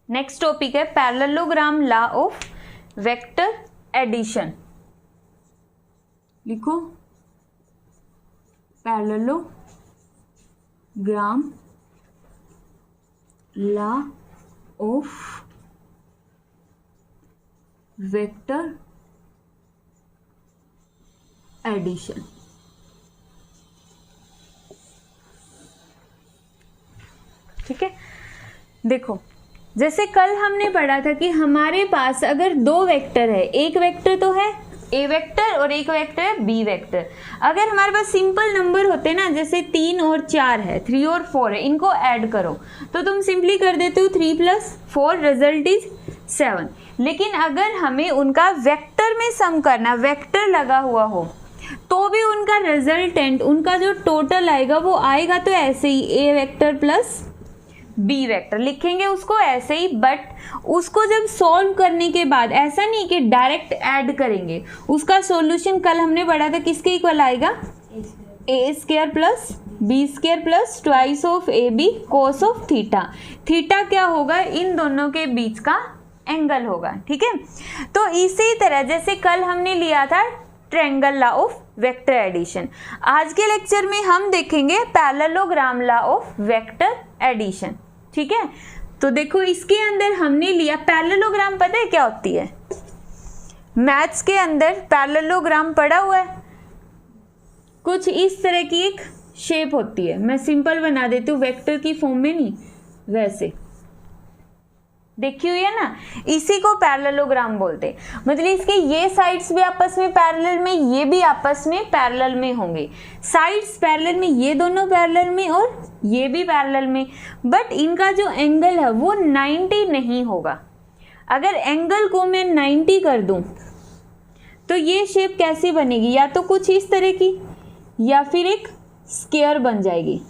Next topic है parallelogram law of vector addition. लिखो parallelogram law of vector addition. ठीक है, देखो जैसे कल हमने पढ़ा था कि हमारे पास अगर दो वेक्टर है, एक वेक्टर तो है ए वेक्टर और एक वेक्टर है बी वेक्टर। अगर हमारे पास सिंपल नंबर होते ना, जैसे 3 और 4 है, 3 और 4 है, इनको ऐड करो तो तुम सिंपली कर देते हो 3 + 4 रिजल्ट इज 7। लेकिन अगर हमें उनका वेक्टर में सम करना, वेक्टर लगा हुआ हो, तो भी उनका रिजल्टेंट, उनका जो टोटल आएगा वो आएगा तो ऐसे ही ए वेक्टर प्लस बी वेक्टर लिखेंगे उसको ऐसे ही। बट उसको जब सॉल्व करने के बाद ऐसा नहीं कि डायरेक्ट ऐड करेंगे, उसका सॉल्यूशन कल हमने पढ़ा था किसके इक्वल आएगा, A square plus B square plus twice of A B cos of theta. Theta क्या होगा, इन दोनों के बीच का एंगल होगा। ठीक है, तो इसी तरह जैसे कल हमने लिया था triangle law of vector addition, आज के लेक्चर में हम देखेंगे parallelogram law of vector addition. ठीक है, तो देखो इसके अंदर हमने लिया पैरेललोग्राम, पता है क्या होती है, मैथ्स के अंदर पैरेललोग्राम पढ़ा हुआ है। कुछ इस तरह की एक शेप होती है, मैं सिंपल बना देती हूँ, वेक्टर की फॉर्म में नहीं, वैसे देखी हुई है ना, इसी को पैरेललोग्राम बोलते हैं। मतलब इसके ये साइड्स भी आपस में पैरेलल में, ये भी आपस में पैरेलल में होंगे, साइड्स पैरेलल में, ये दोनों पैरेलल में और ये भी पैरेलल में, बट इनका जो एंगल है वो 90 नहीं होगा। अगर एंगल को मैं 90 कर दूं तो ये शेप कैसी बनेगी, या तो कुछ इस तरह की, या फिर एक स्क्वायर बन जाएगी,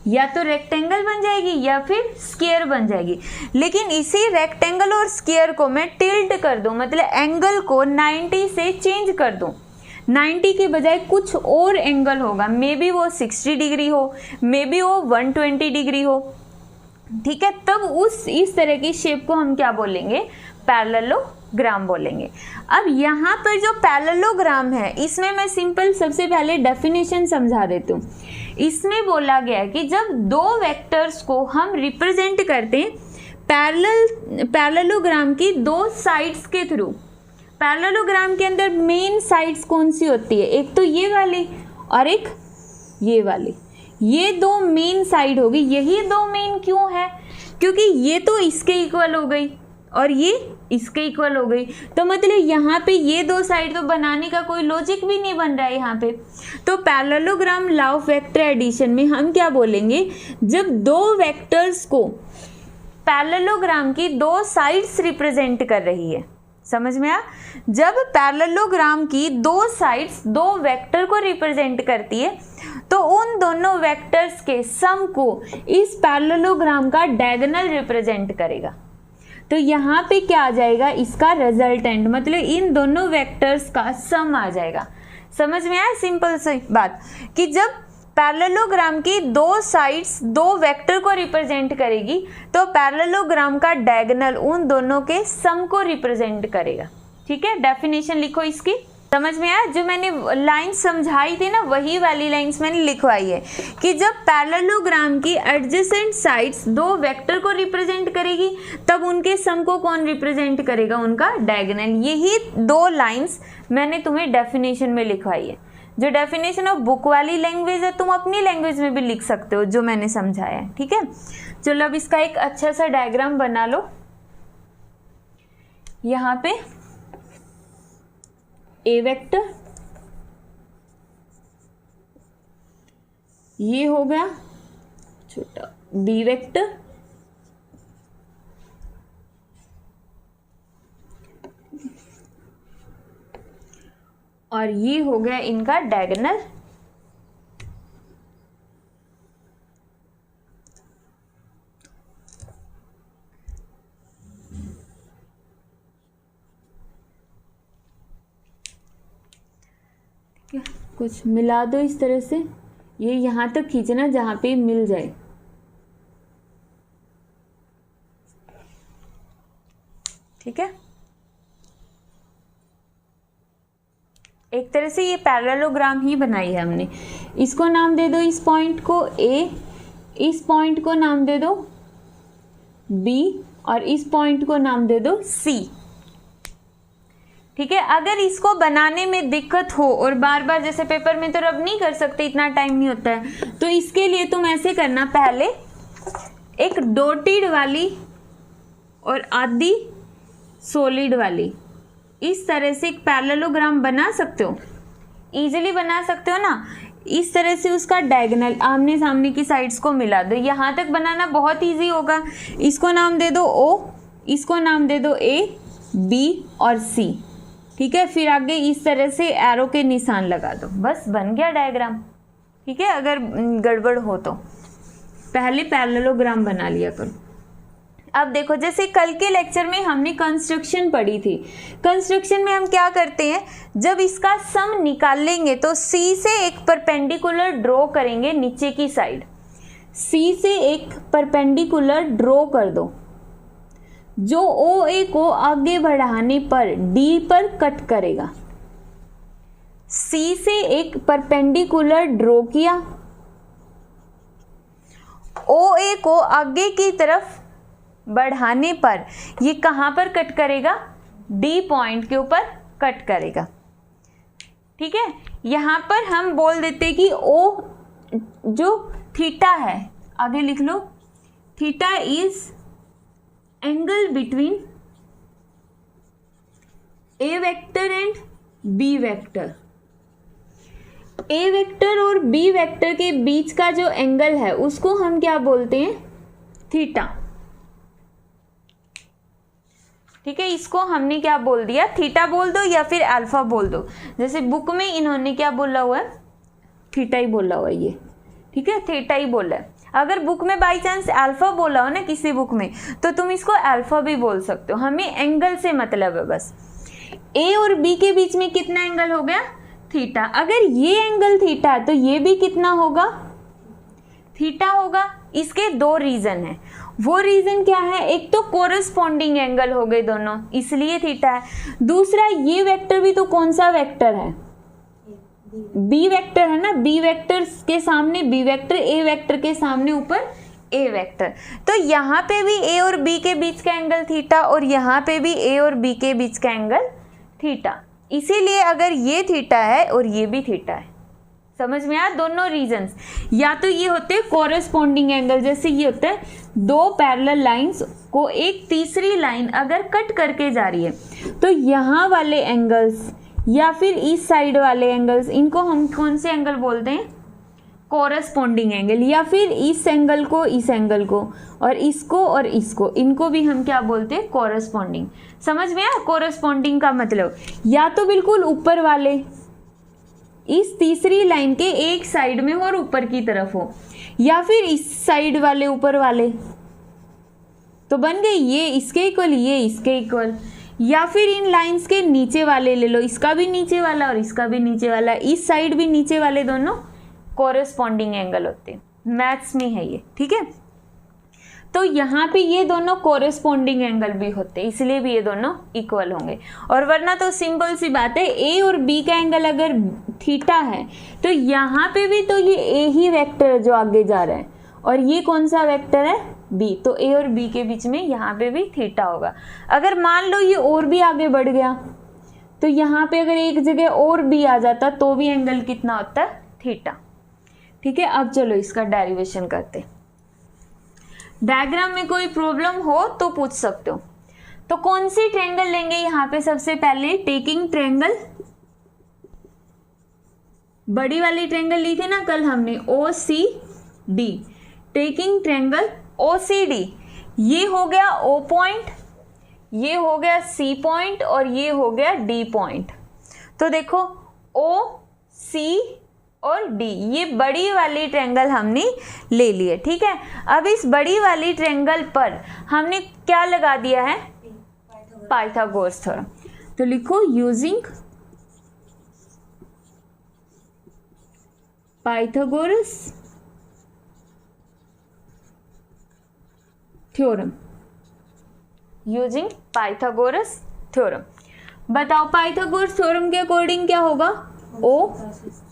या तो रेक्टेंगल बन जाएगी, या फिर स्क्वायर बन जाएगी। लेकिन इसी रेक्टेंगल और स्क्वायर को मैं टिल्ट कर दूं, मतलब एंगल को 90 से चेंज कर दूं, 90 के बजाय कुछ और एंगल होगा, मे बी वो 60 डिग्री हो, मे बी वो 120 डिग्री हो। ठीक है, तब इस तरह की शेप को हम क्या बोलेंगे, पैरेललोग्राम बोलेंगे। अब यहाँ पर जो पैरेललोग्राम है, इसमें मैं सिंपल सबसे पहले डेफिनेशन समझा देती हूँ। इसमें बोला गया कि जब दो वेक्टर्स को हम रिप्रेजेंट करते हैं पैरेललोग्राम की दो साइड्स के थ्रू। पैरेललोग्राम के अंदर मेन साइड्स कौन सी होती है, एक तो ये वाली और एक ये वाली, ये दो मेन साइड होगी। यही दो मेन क्यों है, क्योंकि ये तो इसके इक्वल हो गई और ये इसके इक्वल हो गई, तो मतलब यहाँ पे ये दो साइड तो बनाने का कोई लॉजिक भी नहीं बन रहा है यहाँ पे। तो parallelogram law of vector addition में हम क्या बोलेंगे, जब दो वेक्टर्स को पैरेललोग्राम की दो साइड्स रिप्रेजेंट कर रही है, समझ में आया, जब पैरेललोग्राम की दो साइड्स दो वेक्टर को रिप्रेजेंट करती है तो उन दोनों वेक्टर्स के सम को इस पैरेललोग्राम का डायगोनल रिप्रेजेंट करेगा। तो यहाँ पे क्या आ जाएगा, इसका रिजल्टेंट, मतलब इन दोनों वेक्टर्स का सम आ जाएगा। समझ में आया सिंपल सी बात, कि जब पैरेललोग्राम की दो साइड्स दो वेक्टर को रिप्रेजेंट करेगी तो पैरेललोग्राम का डायगोनल उन दोनों के सम को रिप्रेजेंट करेगा। ठीक है, डेफिनेशन लिखो इसकी, समझ में आया। जो मैंने लाइंस समझाई थी ना, वही वाली लाइंस मैंने लिखवाई है कि जब पैरेललोग्राम की एडजेसेंट साइड्स दो वेक्टर को रिप्रेजेंट करेगी तब उनके सम को कौन रिप्रेजेंट करेगा, उनका डायगोनल। यही दो लाइंस मैंने तुम्हें डेफिनेशन में लिखवाई है। जो डेफिनेशन ऑफ बुक वाली लैंग्वेज है तुम अपनी लैंग्वेज में भी लिख सकते हो, जो मैंने समझाया है। ठीक है, चलो अब इसका एक अच्छा सा डायग्राम बना लो। यहाँ पे ए वेक्टर, ये हो गया छोटा बी वेक्टर, और ये हो गया इनका डायगोनल। कुछ मिला दो इस तरह से, ये यहां तक खींचना जहां पे मिल जाए। ठीक है, एक तरह से ये पैरेललोग्राम ही बनाई है हमने। इसको नाम दे दो, इस पॉइंट को A, इस पॉइंट को नाम दे दो B और इस पॉइंट को नाम दे दो C। ठीक है, अगर इसको बनाने में दिक्कत हो और बार बार, जैसे पेपर में तो रब नहीं कर सकते, इतना टाइम नहीं होता है, तो इसके लिए तुम ऐसे करना, पहले एक डॉटेड वाली और आधी सॉलिड वाली, इस तरह से एक पैरेललोग्राम बना सकते हो, इजीली बना सकते हो ना। इस तरह से उसका डायगोनल आमने सामने की साइड्स को मिला दो। यहाँ तक बनाना बहुत इजी होगा। इसको नाम दे दो O, इसको नाम दे दो A, B और C। ठीक है, फिर आगे इस तरह से एरो के निशान लगा दो, बस बन गया डायग्राम। ठीक है, अगर गड़बड़ हो तो पहले पैरेललोग्राम बना लिया करो। अब देखो, जैसे कल के लेक्चर में हमने कंस्ट्रक्शन पढ़ी थी। कंस्ट्रक्शन में हम क्या करते हैं, जब इसका सम निकाल लेंगे तो C से एक परपेंडिकुलर ड्रॉ करेंगे नीचे की साइड। C से एक परपेंडिकुलर ड्रॉ कर दो, जो OA को आगे बढ़ाने पर D पर कट करेगा। C से एक परपेंडिकुलर ड्रॉ किया, OA को आगे की तरफ बढ़ाने पर ये कहां पर कट करेगा, D पॉइंट के ऊपर कट करेगा। ठीक है, यहां पर हम बोल देते कि O जो थीटा है, आगे लिख लो, theta is angle between A vector and B vector. A vector और B वेक्टर के बीच का जो एंगल है उसको हम क्या बोलते हैं, थीटा। ठीक है, इसको हमने क्या बोल दिया, थीटा बोल दो या फिर अल्फा बोल दो। जैसे बुक में इन्होंने क्या बोला हुआ है, थीटा ही बोला हुआ है ये। ठीक है, थीटा ही बोला है। अगर बुक में बाई चांस अल्फा बोला हो ना किसी बुक में, तो तुम इसको अल्फा भी बोल सकते हो, हमें एंगल से मतलब है बस। A और B के बीच में कितना एंगल हो गया, थीटा। अगर ये एंगल थीटा है तो ये भी कितना होगा, थीटा होगा। इसके दो रीजन है। वो रीजन क्या है, एक तो कोरस्पॉन्डिंग एंगल हो गए दोनों, इसलिए थीटा है। दूसरा, ये वेक्टर भी तो कौन सा वेक्टर है, बी वेक्टर है ना। बी वेक्टर के सामने बी वेक्टर, ए वेक्टर के सामने ऊपर ए वेक्टर। तो यहाँ पे भी ए और बी के बीच का एंगल थीटा और यहाँ पे भी ए और बी के बीच का एंगल थीटा। इसीलिए अगर ये थीटा है और ये भी थीटा है, समझ में आया दोनों रीजंस। या तो ये होते हैं कोरस्पॉन्डिंग एंगल, जैसे ये होता है दो पैरेलल लाइंस को एक तीसरी लाइन अगर कट करके जा रही है, तो यहाँ वाले एंगल्स या फिर इस साइड वाले एंगल्स, इनको हम कौन से एंगल बोलते हैं, कोरस्पॉन्डिंग एंगल। या फिर इस एंगल को, इस एंगल को और इसको, इनको भी हम क्या बोलते हैं, कोरस्पॉन्डिंग। समझ में आया कोरस्पॉन्डिंग का मतलब, या तो बिल्कुल ऊपर वाले इस तीसरी लाइन के एक साइड में और ऊपर की तरफ हो, या फिर इस साइड वाले ऊपर वाले, तो बन गए ये इसके इक्वल, ये इसके इक्वल। या फिर इन लाइंस के नीचे वाले ले लो, इसका भी नीचे वाला और इसका भी नीचे वाला, इस साइड भी नीचे वाले, दोनों कोरस्पॉन्डिंग एंगल होते हैं। मैथ्स में है ये, ठीक है। तो यहाँ पे ये दोनों कोरस्पॉन्डिंग एंगल भी होते हैं, इसलिए भी ये दोनों इक्वल होंगे। और वरना तो सिंपल सी बात है, ए और बी का एंगल अगर थीटा है तो यहाँ पे भी तो ये ए ही वेक्टर है जो आगे जा रहा है, और ये कौन सा वेक्टर है, बी। तो ए और बी के बीच में यहाँ पे भी थीटा होगा। अगर मान लो ये और भी आगे बढ़ गया, तो यहाँ पे अगर एक जगह और बी आ जाता तो भी एंगल कितना होता है, थीटा। ठीक है, अब चलो इसका डेरिवेशन करते। डायग्राम में कोई प्रॉब्लम हो तो पूछ सकते हो। तो कौन सी ट्रायंगल लेंगे यहाँ पे, सबसे पहले टेकिंग ट्रायंगल, बड़ी वाली ट्रायंगल ली थी ना कल हमने, O C D. Taking triangle O C D, ये हो गया ओ पॉइंट, ये हो गया सी पॉइंट और ये हो गया डी पॉइंट। तो देखो ओ सी और डी, ये बड़ी वाली ट्रायंगल हमने ले ली है। ठीक है, अब इस बड़ी वाली ट्रायंगल पर हमने क्या लगा दिया है, पाइथागोरस थ्योरम। तो लिखो using Pythagoras theorem. Using Pythagoras theorem. बताओ पाइथागोरस थ्योरम के अकॉर्डिंग क्या होगा, ओ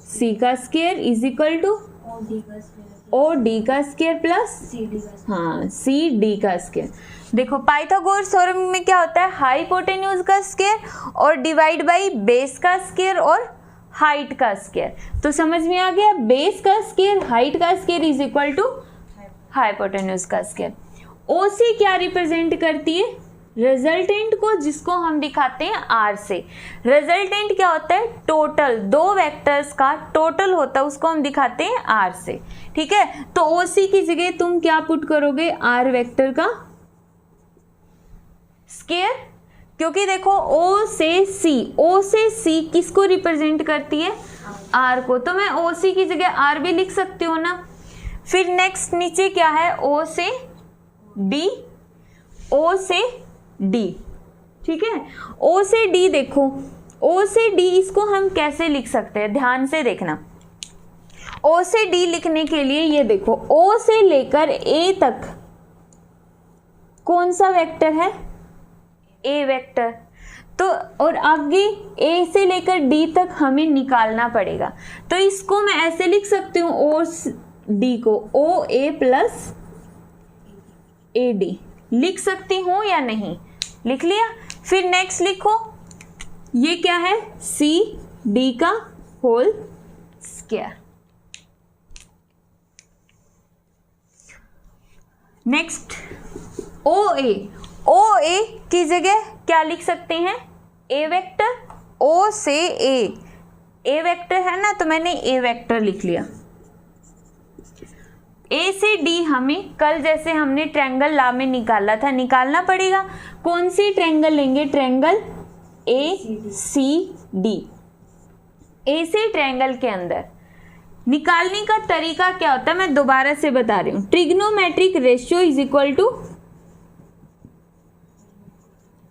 सी का square is equal to O D का स्क्वायर प्लस हाँ सी डी का स्क्वायर। देखो पाइथागोरस थ्योरम में क्या होता है, हाइपोटेन्यूज का स्क्वायर और डिवाइड बाई बेस का स्क्वायर और हाइट का स्क्वायर। तो समझ में आ गया, बेस का स्क्वायर हाइट का square is equal to hypotenuse का स्क्वायर। ओसी क्या रिप्रेजेंट करती है, रिजल्टेंट को, जिसको हम दिखाते हैं आर से। रिजल्टेंट क्या होता है, टोटल, दो वेक्टर्स का टोटल होता है, उसको हम दिखाते हैं आर से। ठीक है, तो ओसी की जगह तुम क्या पुट करोगे, आर वेक्टर का स्क्वायर, क्योंकि देखो ओ से सी किसको रिप्रेजेंट करती है, आर को, तो मैं ओ सी की जगह आर भी लिख सकती हूँ ना। फिर नेक्स्ट नीचे क्या है, ओ से डी, ओ से डी। ठीक है, ओ से डी, देखो ओ से डी इसको हम कैसे लिख सकते हैं, ध्यान से देखना। ओ से डी लिखने के लिए ये देखो, ओ से लेकर ए तक कौन सा वेक्टर है, ए वेक्टर, तो और आगे ए से लेकर डी तक हमें निकालना पड़ेगा। तो इसको मैं ऐसे लिख सकती हूँ, ओ डी को ओ ए प्लस ए डी लिख सकती हूँ या नहीं, लिख लिया। फिर नेक्स्ट लिखो, ये क्या है, सी डी का whole square. Next O A की जगह क्या लिख सकते हैं, ए वेक्टर, ओ से ए वेक्टर है ना, तो मैंने ए वेक्टर लिख लिया। ए से डी हमें कल जैसे हमने ट्रायंगल लॉ में निकाला था, निकालना पड़ेगा। कौन सी ट्रायंगल लेंगे, ट्रायंगल ए सी डी। ए से ट्रायंगल के अंदर निकालने का तरीका क्या होता है, मैं दोबारा से बता रही हूँ। Trigonometric ratio is equal to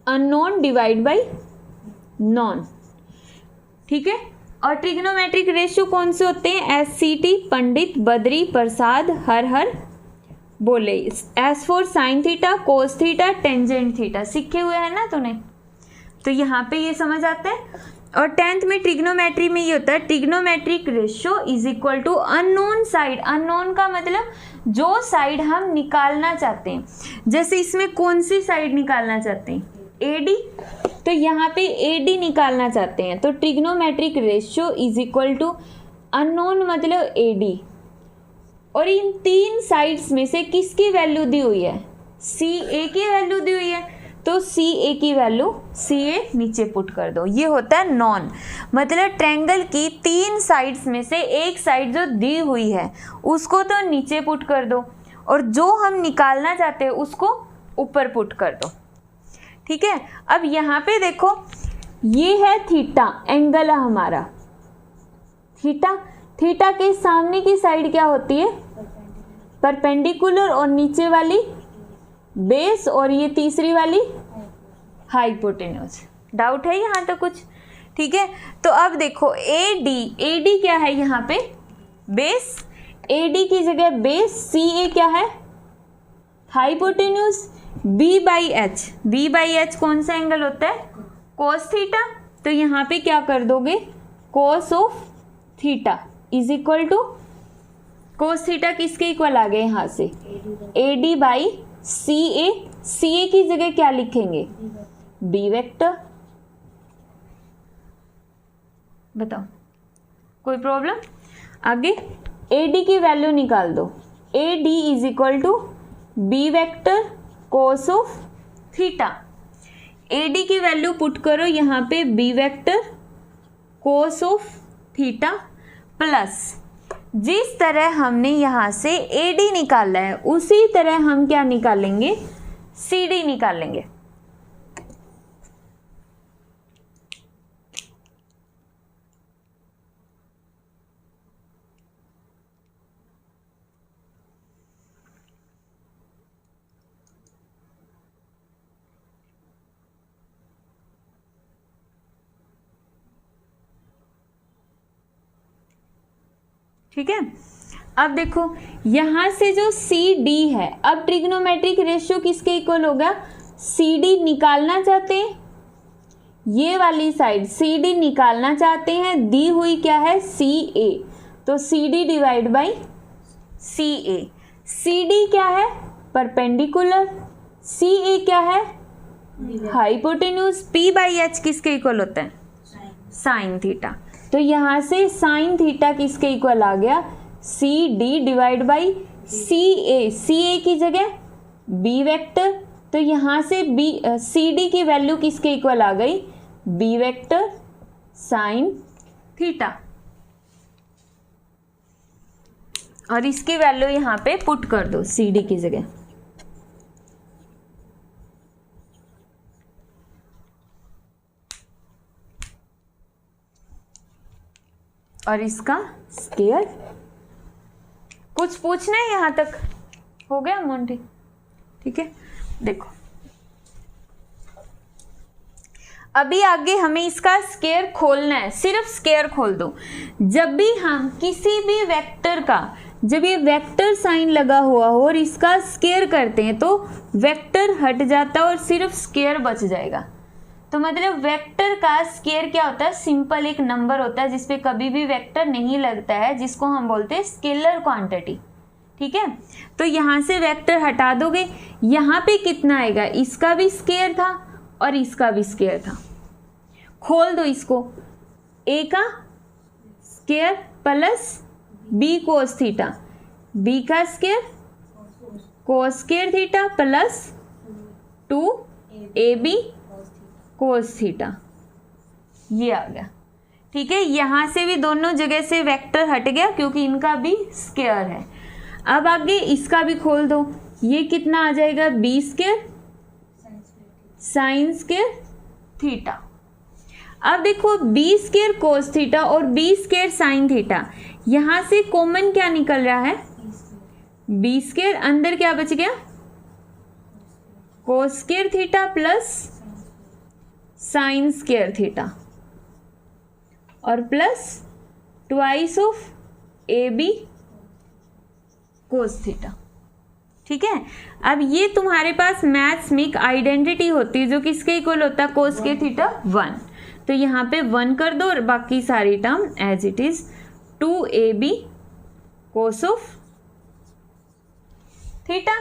unknown divide by known. ठीक है, और ट्रिग्नोमेट्रिक रेशियो कौन से होते हैं, SCT, पंडित, बद्री, प्रसाद, हर हर बोले। S for sine theta, cos theta, tangent theta, सीखे हुए हैं ना तूने, तो यहाँ पे ये समझ आता है। और 10th में ट्रिग्नोमेट्री में ये होता है, trigonometric ratio is equal to unknown side. Unknown का मतलब जो साइड हम निकालना चाहते हैं, जैसे इसमें कौन सी साइड निकालना चाहते हैं, AD, तो यहाँ पे AD निकालना चाहते हैं, तो trigonometric ratio is equal to unknown मतलब AD। और इन तीन साइड्स में से किसकी वैल्यू दी हुई है, CA की वैल्यू दी हुई है, तो CA की वैल्यू CA नीचे पुट कर दो। ये होता है नॉन, मतलब ट्रायंगल की तीन साइड्स में से एक साइड जो दी हुई है उसको तो नीचे पुट कर दो, और जो हम निकालना चाहते हैं उसको ऊपर पुट कर दो। ठीक है, अब यहाँ पे देखो, ये है थीटा, एंगल है हमारा थीटा। थीटा के सामने की साइड क्या होती है, परपेंडिकुलर, और नीचे वाली बेस, और ये तीसरी वाली हाइपोटेन्यूज। डाउट है यहाँ तो कुछ, ठीक है। तो अब देखो AD क्या है यहाँ पे, बेस, AD की जगह बेस, CA क्या है, हाइपोटेन्यूज, B बाई एच कौन सा एंगल होता है, कोस थीटा, तो यहाँ पे क्या कर दोगे, cos of theta is equal to, cos theta किसके इक्वल आ गए यहाँ से, AD बाई CA की जगह क्या लिखेंगे, B वेक्टर। बताओ कोई प्रॉब्लम, आगे AD की वैल्यू निकाल दो, AD is equal to B vector cos of theta. AD की वैल्यू पुट करो यहाँ पे, B vector cos of theta plus, जिस तरह हमने यहाँ से AD निकाला है उसी तरह हम क्या निकालेंगे, CD निकालेंगे। ठीक है, अब देखो यहाँ से जो CD है, अब ट्रिग्नोमेट्रिक रेशियो किसके इक्वल होगा, CD निकालना चाहते हैं, ये वाली साइड CD निकालना चाहते हैं, दी हुई क्या है CA, तो CD divide by CA। CD क्या है परपेंडिकुलर, CA क्या है हाइपोटेन्यूज, P बाई H किसके इक्वल होता है साइन थीटा। तो यहाँ से साइन थीटा किसके इक्वल आ गया CD divide by CA, CA की जगह B वेक्टर, तो यहाँ से CD की वैल्यू किसके इक्वल आ गई B वेक्टर साइन थीटा, और इसकी वैल्यू यहाँ पे पुट कर दो CD की जगह। और इसका स्केयर, कुछ पूछना है यहाँ तक हो गया मोंटी? ठीक है, देखो अभी आगे हमें इसका स्केयर खोलना है, सिर्फ स्केयर खोल दो। जब भी हम किसी भी वेक्टर का, जब ये वेक्टर साइन लगा हुआ हो और इसका स्केयर करते हैं तो वेक्टर हट जाता है और सिर्फ स्केयर बच जाएगा। तो मतलब वेक्टर का स्केयर क्या होता है, सिंपल एक नंबर होता है जिसपे कभी भी वेक्टर नहीं लगता है, जिसको हम बोलते हैं स्केलर क्वांटिटी। ठीक है, तो यहाँ से वेक्टर हटा दोगे, यहाँ पे कितना आएगा, इसका भी स्केयर था और इसका भी स्केयर था। खोल दो इसको, A का square plus B cos theta, B का स्केयर कोस square theta plus 2AB cos theta, ये आ गया। ठीक है, यहाँ से भी दोनों जगह से वेक्टर हट गया क्योंकि इनका भी स्केयर है। अब आगे इसका भी खोल दो, ये कितना आ जाएगा B square sine square theta. अब देखो B स्केयर कोस थीटा और B स्केयर साइन थीटा, यहाँ से कॉमन क्या निकल रहा है B स्केयर, अंदर क्या बच गया cos square theta plus sine square theta और plus twice of AB cos theta. ठीक है, अब ये तुम्हारे पास मैथ्स में एक आइडेंटिटी होती है जो किसके इक्वल होता है कोस स्केयर थीटा 1, तो यहाँ पे 1 कर दो और बाकी सारी term as it is 2AB cos of theta.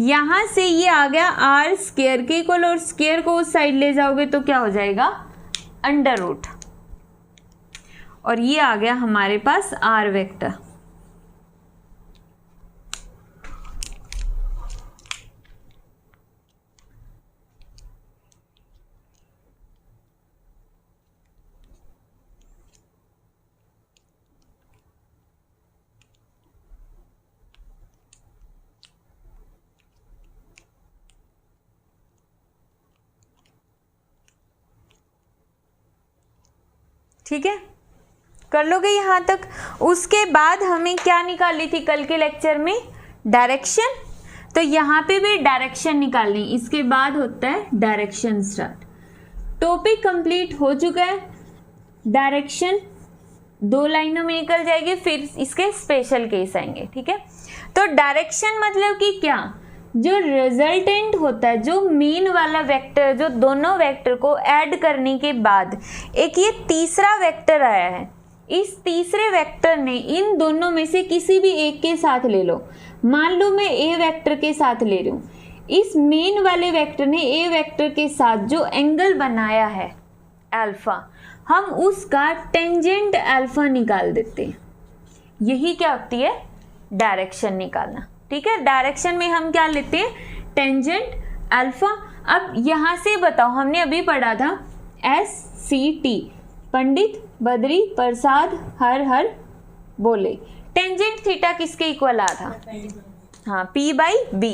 यहां से ये आ गया R स्केयर के इक्वल, और स्केयर को उस साइड ले जाओगे तो क्या हो जाएगा अंडर रूट, और ये आ गया हमारे पास R वेक्टर। ठीक है, कर लोगे यहाँ तक। उसके बाद हमें क्या निकाली थी कल के लेक्चर में, डायरेक्शन। तो यहाँ पे भी डायरेक्शन निकालनी, इसके बाद होता है डायरेक्शन स्टार्ट। टॉपिक कंप्लीट हो चुका है, डायरेक्शन 2 लाइनों में निकल जाएगी, फिर इसके स्पेशल केस आएंगे। ठीक है, तो डायरेक्शन मतलब कि क्या, जो रिजल्टेंट होता है, जो मेन वाला वेक्टर, जो दोनों वेक्टर को ऐड करने के बाद एक ये तीसरा वेक्टर आया है, इस तीसरे वेक्टर ने इन दोनों में से किसी भी एक के साथ ले लो। मान लो मैं ए वेक्टर के साथ ले रही हूँ, इस मेन वाले वेक्टर ने ए वेक्टर के साथ जो एंगल बनाया है अल्फा, हम उसका टेंजेंट अल्फा निकाल देते हैं। यही क्या होती है डायरेक्शन निकालना। ठीक है, डायरेक्शन में हम क्या लेते हैं टेंजेंट अल्फा। अब यहां से बताओ, हमने अभी पढ़ा था SCT, पंडित बद्री प्रसाद हर हर बोले, टेंजेंट थीटा किसके इक्वल आ था, हाँ P बाई B।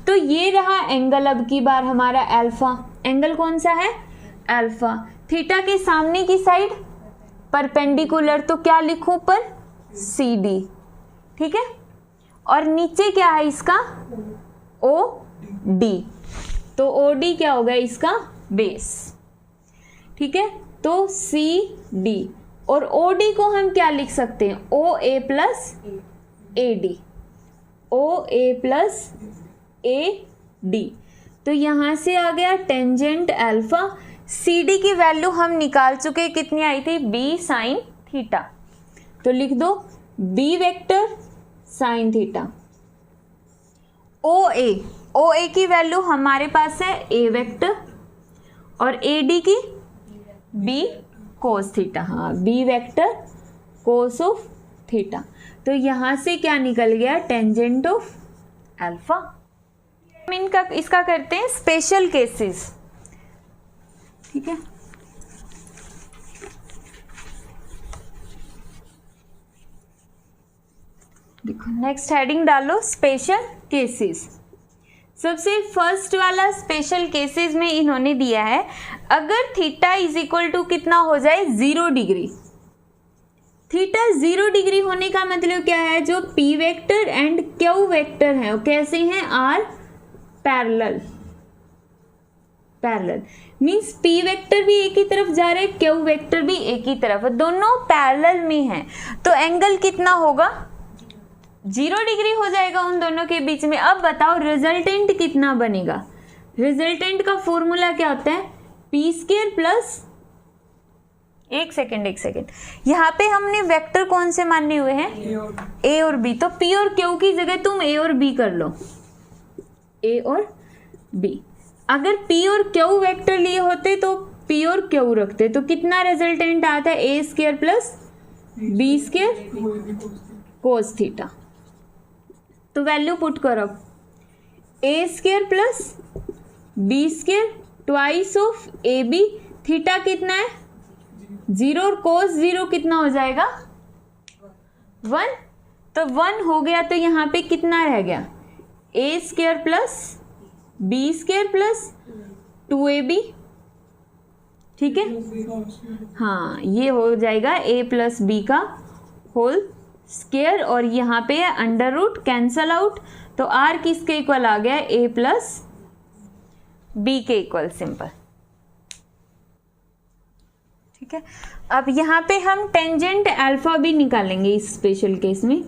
तो ये रहा एंगल, अब की बार हमारा अल्फा, एंगल कौन सा है अल्फा। थीटा के सामने की साइड परपेंडिकुलर, तो क्या लिखूं पर CD। ठीक है, और नीचे क्या है इसका OD, तो OD क्या होगा इसका बेस। ठीक है, तो CD और OD को हम क्या लिख सकते हैं OA plus AD, OA plus AD। तो यहाँ से आ गया टेंजेंट अल्फा। सी डी की वैल्यू हम निकाल चुके, कितनी आई थी, बी साइन थीटा। तो लिख दो B vector sine theta. O A की वैल्यू हमारे पास है ए वेक्टर और ए डी की बी कोस थीटा। हाँ, B vector cos of theta. तो यहां से क्या निकल गया, टेंजेंट ऑफ अल्फा। हम इसका करते हैं स्पेशल केसेस। ठीक है, देखो नेक्स्ट हेडिंग डालो स्पेशल केसेस। सबसे फर्स्ट वाला स्पेशल केसेस में इन्होंने दिया है, अगर थीटा इज इक्वल टू कितना हो जाए, 0 डिग्री। थीटा 0 डिग्री होने का मतलब क्या है, जो P vector and Q vector है वो कैसे हैं, are parallel. Means P vector भी एक ही तरफ जा रहा है, क्यू वेक्टर भी एक ही तरफ, दोनों पैरेलल में हैं। तो एंगल कितना होगा, 0 डिग्री हो जाएगा उन दोनों के बीच में। अब बताओ रिजल्टेंट कितना बनेगा। रिजल्टेंट का फॉर्मूला क्या होता है, पी स्क्वायर प्लस, एक सेकेंड, यहाँ पे हमने वेक्टर कौन से माने हुए हैं, ए और बी। तो पी और क्यू की जगह तुम ए और बी कर लो, ए और बी। अगर पी और क्यू वेक्टर लिए होते तो पी और क्यू रखते, तो कितना रिजल्टेंट आता है, A square plus B square cos theta. तो वैल्यू पुट करो, A square plus B square twice of A B, theta कितना है 0 और कोस 0 कितना हो जाएगा 1। तो 1 हो गया, तो यहाँ पे कितना रह गया, A square plus B square plus 2ab। ठीक है, हाँ ये हो जाएगा a प्लस बी का होल स्क्वायर, और यहाँ पे है अंडर रूट, कैंसल आउट। तो r किसके इक्वल आ गया, a प्लस बी के इक्वल, सिंपल। ठीक है, अब यहाँ पे हम टेंजेंट अल्फा भी निकालेंगे इस स्पेशल केस में।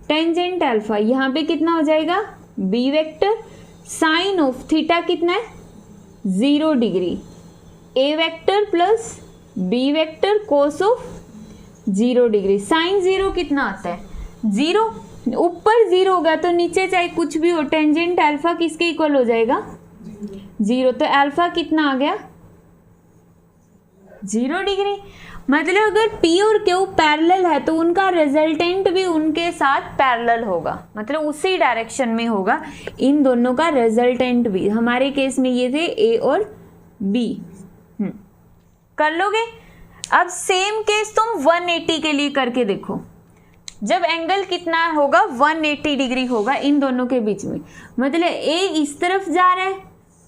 टेंजेंट अल्फा यहाँ पे कितना हो जाएगा, B vector sine of theta कितना है 0 degree, A vector plus B vector cos of 0 degree. Sine 0 कितना आता है 0, ऊपर 0 होगा तो नीचे चाहे कुछ भी हो, टेंजेंट अल्फा किसके इक्वल हो जाएगा 0। तो अल्फा कितना आ गया 0 डिग्री। मतलब अगर P और Q पैरेलल है तो उनका रिजल्टेंट भी उनके साथ पैरेलल होगा, मतलब उसी डायरेक्शन में होगा। इन दोनों का रिजल्टेंट भी, हमारे केस में ये थे A और B। कर लोगे। अब सेम केस तुम 180 के लिए करके देखो, जब एंगल कितना होगा 180 डिग्री होगा इन दोनों के बीच में, मतलब A इस तरफ जा रहा है,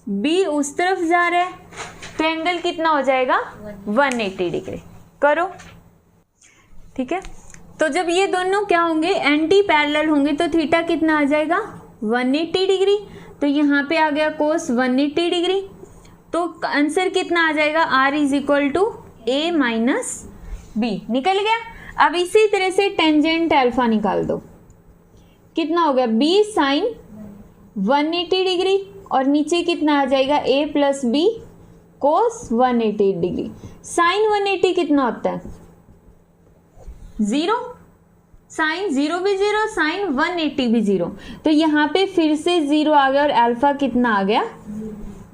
B उस तरफ जा रहा है, तो एंगल कितना हो जाएगा 180 डिग्री। करो। ठीक है, तो जब ये दोनों क्या होंगे, एंटी पैरेलल होंगे, तो थीटा कितना आ जाएगा 180 डिग्री। तो यहाँ पे आ गया कोस 180 डिग्री। तो आंसर कितना आ जाएगा, r is equal to a minus B. निकल गया। अब इसी तरह से टेंजेंट अल्फा निकाल दो, कितना हो गया b साइन 180 डिग्री, और नीचे कितना आ जाएगा a plus B cos 180 degree. Sine 180 कितना होता है 0, साइन 0 भी 0, साइन 180 भी 0। तो यहाँ पे फिर से 0 आ गया और अल्फा कितना आ गया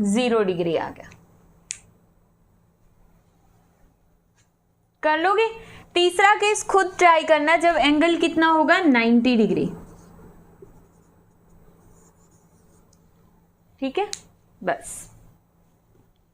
0 डिग्री आ गया। कर लोगे। तीसरा केस खुद ट्राई करना, जब एंगल कितना होगा 90 डिग्री। ठीक है, बस।